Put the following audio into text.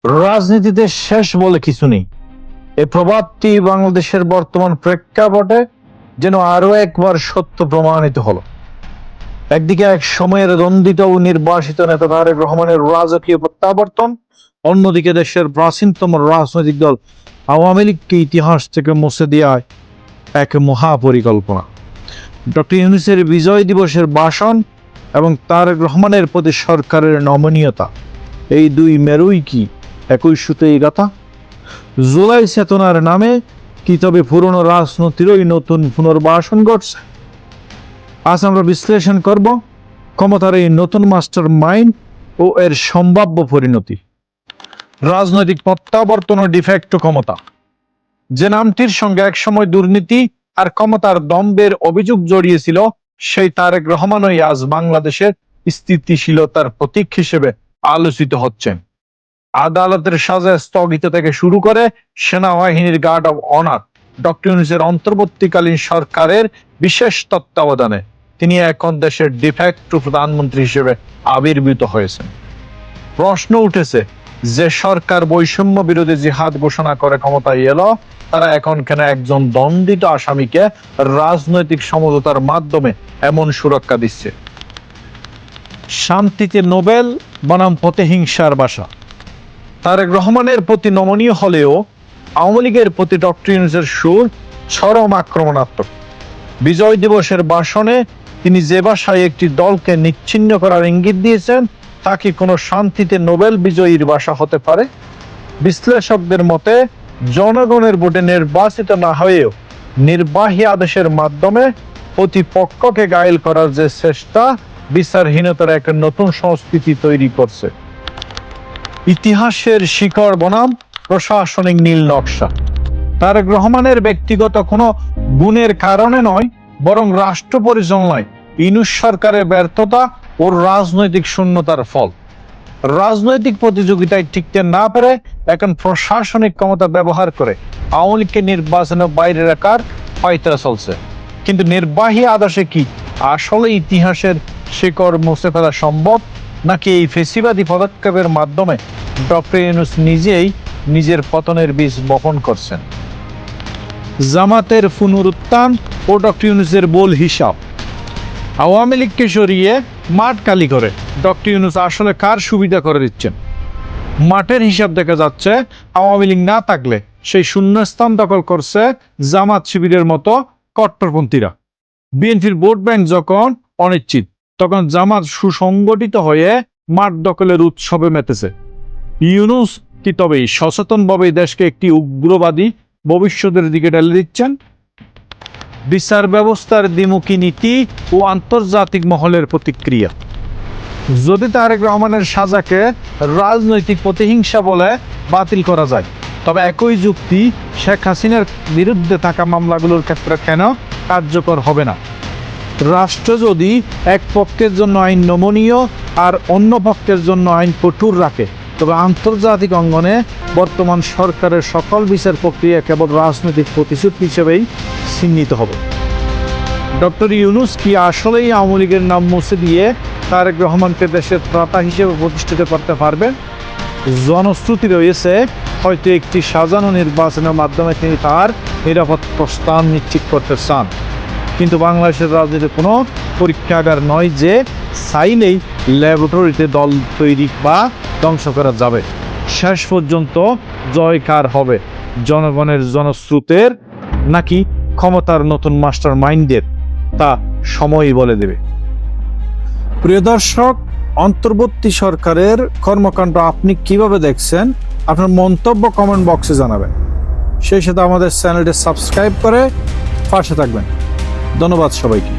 রাজনীতিতে শেষ বলে কিছু নেই। এই প্রবাদটি বাংলাদেশের বর্তমান প্রেক্ষাপটে যেন আরো একবার সত্য প্রমাণিত হলো। একদিকে এক সময়ের দ্বন্দ্বিত ও নির্বাসিত নেতা তারেক রহমানের রাজকীয় প্রত্যাবর্তন, অন্যদিকে দেশের প্রাচীনতম রাজনৈতিক দল আওয়ামী লীগকে ইতিহাস থেকে মুছে দেওয়ায় এক মহাপরিকল্পনা। ডক্টর ইউনূসের বিজয় দিবসের ভাষণ এবং তারেক রহমানের প্রতি সরকারের নমনীয়তা, এই দুই মেরুই কি একই সুতোয় গাঁথা? জুলাই চেতনার নামে কি তবে পুরনো রাজনীতিরই নতুন পুনর্বাসন ঘটছে? আজ আমরা বিশ্লেষণ করব ক্ষমতার এই নতুন মাস্টার মাইন্ড ও এর সম্ভাব্য পরিণতি। রাজনৈতিক প্রত্যাবর্তন ও ডিফ্যাক্টো ক্ষমতা, যে নামটির সঙ্গে একসময় দুর্নীতি আর ক্ষমতার দম্ভের অভিযোগ জড়িয়েছিল, সেই তারেক রহমানই আজ বাংলাদেশের স্থিতিশীলতার প্রতীক হিসেবে আলোচিত হচ্ছেন। আদালতের সাজা স্থগিত থেকে শুরু করে সেনাবাহিনীর গার্ড অব অনার, ডক্টর ইউনূসের অন্তর্বর্তীকালীন সরকারের বিশেষ তত্ত্বাবধানে তিনি এখন দেশের ডিফ্যাক্টো প্রধানমন্ত্রী হিসেবে আবির্ভূত হয়েছেন। প্রশ্ন উঠেছে, যে সরকার বৈষম্য বিরোধী জিহাদ ঘোষণা করে ক্ষমতায় এলো, তারা এখন কেন একজন দণ্ডিত আসামিকে রাজনৈতিক সমঝোতার মাধ্যমে এমন সুরক্ষা দিচ্ছে? শান্তিতে নোবেল বনাম প্রতিহিংসার বাসা। তারেক রহমানের প্রতি নমনীয় হলেও আওয়ামী লীগের প্রতি ডক্টর ইউনূসের সুর চরম আক্রমণাত্মক। বিজয় দিবসের ভাষণে তিনি যে ভাষায় একটি দলকে নিচ্ছিন্ন করার ইঙ্গিত দিয়েছেন, তা কি কোনো শান্তিতে নোবেল বিজয়ীর ভাষা হতে পারে? বিশ্লেষকদের মতে জনগণের ভোটে নির্বাচিত না হয়েও নির্বাহী আদেশের মাধ্যমে প্রতিপক্ষকে ঘায়েল করার যে চেষ্টা, বিচারহীনতার একটা নতুন সংস্কৃতি তৈরি করছে। ইতিহাসের শিকড় বনাম প্রশাসনিক নীল নকশা। তারেক রহমানের ব্যক্তিগত কোনো গুণের কারণে নয়, বরং রাষ্ট্র পরিচালনায় ইউনূস সরকারের ব্যর্থতা ও রাজনৈতিক শূন্যতার ফল। রাজনৈতিক প্রতিযোগিতায় টিকতে না পেরে এখন প্রশাসনিক ক্ষমতা ব্যবহার করে আওয়ামী লীগকে নির্বাচনের বাইরে রাখার পায়তারা চলছে। কিন্তু নির্বাহী আদেশে কি আসলে ইতিহাসের শিকড় মুছে ফেলা সম্ভব, নাকি এই ফেসিবাদী পদক্ষেপের মাধ্যমে ডক্টর ইউনূস নিজেই নিজের পতনের বীজ বপন করছেন? জামাতের পুনরুত্থান ও ডক্টর ইউনূসের বোল হিসাব। আওয়ামী লীগকে সরিয়ে মাঠ খালি করে ডক্টর ইউনূস আসলে কার সুবিধা করে দিচ্ছেন? মাঠের হিসাব দেখা যাচ্ছে, আওয়ামী লীগ না থাকলে সেই শূন্যস্থান দখল করছে জামাত শিবিরের মতো কট্টরপন্থীরা। বিএনপির ভোট ব্যাংক যখন অনিশ্চিত, তখন জামাত সুসংগঠিত হয়ে মাঠ দখলের উৎসবে মেতেছে। ইউনূস কি তবে সচেতনভাবে দেশকে একটি উগ্রবাদী ভবিষ্যতের দিকে ঠেলে দিচ্ছেন? বিচার ব্যবস্থার দ্বিমুখী নীতি ও আন্তর্জাতিক মহলের প্রতিক্রিয়া। যদি তারেক রহমানের সাজাকে রাজনৈতিক প্রতিহিংসা বলে বাতিল করা যায়, তবে একই যুক্তি শেখ হাসিনার বিরুদ্ধে থাকা মামলাগুলোর ক্ষেত্রে কেন কার্যকর হবে না? রাষ্ট্র যদি এক পক্ষের জন্য আইন নমনীয় আর অন্য পক্ষের জন্য আইন কঠোর রাখে, তবে আন্তর্জাতিক অঙ্গনে বর্তমান সরকারের সকল বিচার প্রক্রিয়া কেবল রাজনৈতিক প্রতিশ্রুতি হিসেবেই চিহ্নিত হবে। ডক্টর ইউনূস কি আসলেই আওয়ামী লীগের নাম মুছে দিয়ে তারেক রহমানকে দেশের ত্রাতা হিসেবে প্রতিষ্ঠিত করতে পারবেন? জনশ্রুতি রয়েছে, হয়তো একটি সাজানো নির্বাচনের মাধ্যমে তিনি তার নিরাপদ প্রস্থান নিশ্চিত করতে চান। কিন্তু বাংলাদেশের রাজনীতি কোনো পরীক্ষাগার নয় যে চাইলেই ল্যাবরেটরিতে দল তৈরি বা ধ্বংস করা যাবে। শেষ পর্যন্ত জয় কার হবে, জনগণের জনস্রোতের নাকি ক্ষমতার নতুন মাস্টার মাইন্ডের, তা সময়ই বলে দেবে। প্রিয় দর্শক, অন্তর্বর্তী সরকারের কর্মকাণ্ড আপনি কিভাবে দেখছেন? আপনার মন্তব্য কমেন্ট বক্সে জানাবেন। সেই সাথে আমাদের চ্যানেলটি সাবস্ক্রাইব করে পাশে থাকবেন। ধন্যবাদ সবাইকে।